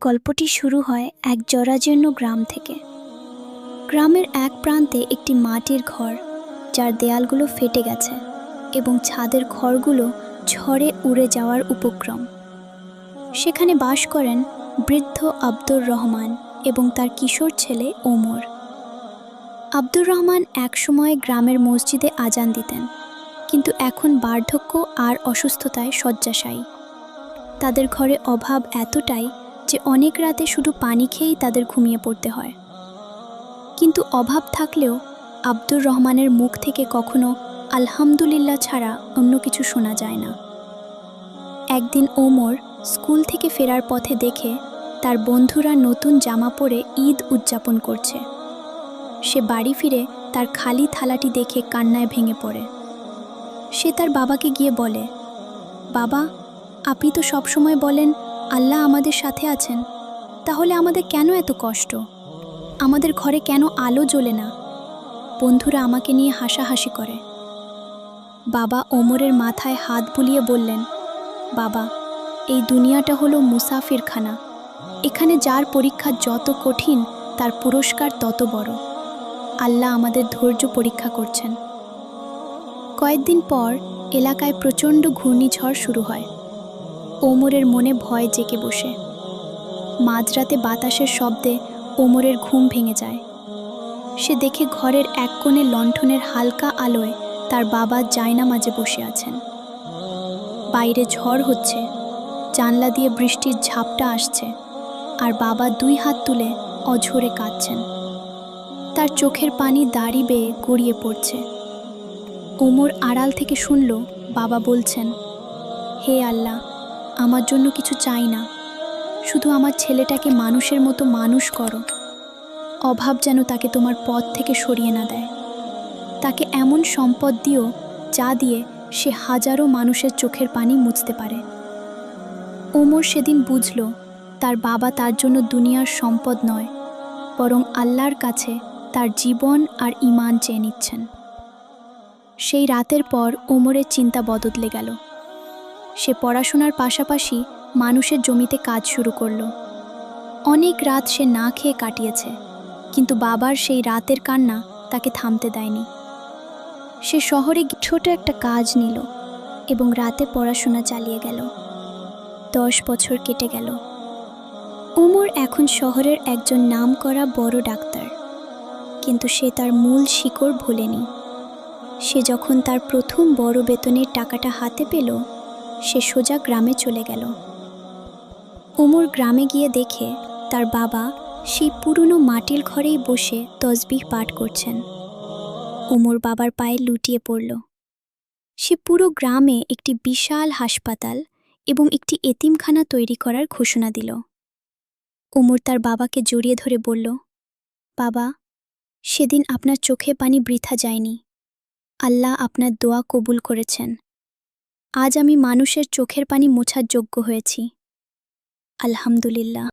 গল্পটি শুরু হয় এক জরাজীর্ণ গ্রাম থেকে। গ্রামের এক প্রান্তে একটি মাটির ঘর, যার দেয়ালগুলো ফেটে গেছে এবং ছাদের ঘরগুলো ঝড়ে উড়ে যাওয়ার উপক্রম। সেখানে বাস করেন বৃদ্ধ আব্দুর রহমান এবং তার কিশোর ছেলে ওমর। আব্দুর রহমান একসময় গ্রামের মসজিদে আজান দিতেন, কিন্তু এখন বার্ধক্য আর অসুস্থতায় শয্যাশায়ী। তাদের ঘরে অভাব এতটাই যে অনেক রাতে শুধু পানি খেয়েই তাদের ঘুমিয়ে পড়তে হয়। কিন্তু অভাব থাকলেও আব্দুর রহমানের মুখ থেকে কখনো আলহামদুলিল্লাহ ছাড়া অন্য কিছু শোনা যায় না। একদিন ওমর স্কুল থেকে ফেরার পথে দেখে তার বন্ধুরা নতুন জামা পরে ঈদ উদযাপন করছে। সে বাড়ি ফিরে তার খালি থালাটি দেখে কান্নায় ভেঙে পড়ে। সে তার বাবাকে গিয়ে বলে, বাবা, আপনি তো সবসময় বলেন আল্লাহ আমাদের সাথে আছেন, তাহলে আমাদের কেন এত কষ্ট? আমাদের ঘরে কেন আলো জ্বলে না? বন্ধুরা আমাকে নিয়ে হাসাহাসি করে। বাবা ওমরের মাথায় হাত বুলিয়ে বললেন, বাবা, এই দুনিয়াটা হলো মুসাফিরখানা। এখানে যার পরীক্ষা যত কঠিন, তার পুরস্কার তত বড়। আল্লাহ আমাদের ধৈর্য পরীক্ষা করছেন। কয়েকদিন পর এলাকায় প্রচণ্ড ঘূর্ণিঝড় শুরু হয়। ওমরের মনে ভয় জেগে বসে। মাঝরাতে বাতাসের শব্দে ওমরের ঘুম ভেঙে যায়। সে দেখে ঘরের এক কোণে লণ্ঠনের হালকা আলোয় তার বাবা জায়নামাজে বসে আছেন। বাইরে ঝড় হচ্ছে, জানলা দিয়ে বৃষ্টির ঝাপটা আসছে, আর বাবা দুই হাত তুলে অঝোরে কাঁদছেন। তার চোখের পানি দাড়ি বেয়ে গড়িয়ে পড়ছে। ওমর আড়াল থেকে শুনল বাবা বলছেন, হে আল্লাহ, আমার জন্য কিছু চাই না, শুধু আমার ছেলেটাকে মানুষের মতো মানুষ করো। অভাব যেন তাকে তোমার পথ থেকে সরিয়ে না দেয়। তাকে এমন সম্পদ দিও যা দিয়ে সে হাজারো মানুষের চোখের পানি মুছতে পারে। ওমর সেদিন বুঝল তার বাবা তার জন্য দুনিয়ার সম্পদ নয়, বরং আল্লাহর কাছে তার জীবন আর ঈমান চেয়ে নিচ্ছেন। সেই রাতের পর ওমরের চিন্তা বদলে গেল। সে পড়াশোনার পাশাপাশি মানুষের জমিতে কাজ শুরু করল। অনেক রাত সে না খেয়ে কাটিয়েছে, কিন্তু বাবার সেই রাতের কান্না তাকে থামতে দেয়নি। সে শহরে ছোট একটা কাজ নিল এবং রাতে পড়াশোনা চালিয়ে গেল। 10 বছর কেটে গেল। ওমর এখন শহরের একজন নামকরা বড় ডাক্তার, কিন্তু সে তার মূল শিকড় ভোলেনি। সে যখন তার প্রথম বড় বেতনের টাকাটা হাতে পেল, সে সোজা গ্রামে চলে গেল। ওমর গ্রামে গিয়ে দেখে তার বাবা সেই পুরনো মাটির ঘরেই বসে তসবিহ পাঠ করছেন। ওমর বাবার পায়ে লুটিয়ে পড়ল। সে পুরো গ্রামে একটি বিশাল হাসপাতাল এবং একটি এতিমখানা তৈরি করার ঘোষণা দিল। ওমর তার বাবাকে জড়িয়ে ধরে বলল, বাবা, সেদিন আপনার চোখে পানি বৃথা যায়নি। আল্লাহ আপনার দোয়া কবুল করেছেন। আজ আমি মানুষের চোখের পানি মোছার যোগ্য হয়েছি। আলহামদুলিল্লাহ।